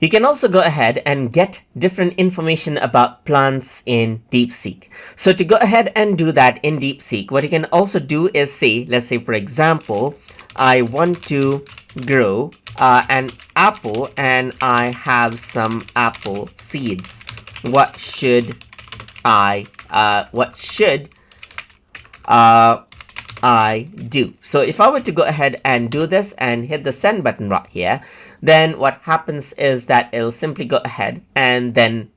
You can also go ahead and get different information about plants in DeepSeek. So to go ahead and do that in DeepSeek, what you can also do is say, let's say for example, I want to grow an apple and I have some apple seeds. What should I do? So if I were to go ahead and do this and hit the send button right here, then what happens is that it'll simply go ahead and then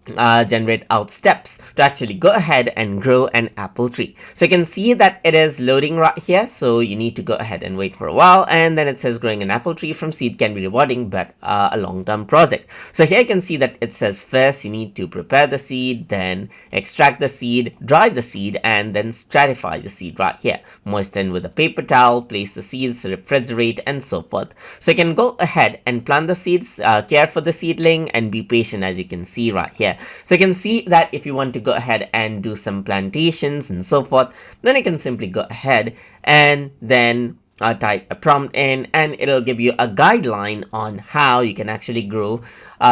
generate out steps to actually go ahead and grow an apple tree. So you can see that it is loading right here, so you need to go ahead and wait for a while, and then it says growing an apple tree from seed can be rewarding but a long-term project. So here you can see that it says first you need to prepare the seed, then extract the seed, dry the seed, and then stratify the seed right here. Moisten with a paper towel, place the seeds, refrigerate, and so forth. So you can go ahead and plant the seeds, care for the seedling, and be patient, as you can see right here. So you can see that if you want to go ahead and do some plantations and so forth, then you can simply go ahead and then type a prompt in, and it'll give you a guideline on how you can actually grow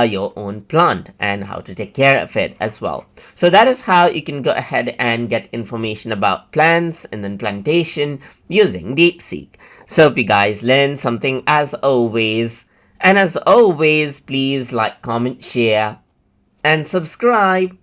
your own plant and how to take care of it as well. So that is how you can go ahead and get information about plants and then plantation using DeepSeek. So hope you guys learned something as always. And as always, please like, comment, share, and subscribe.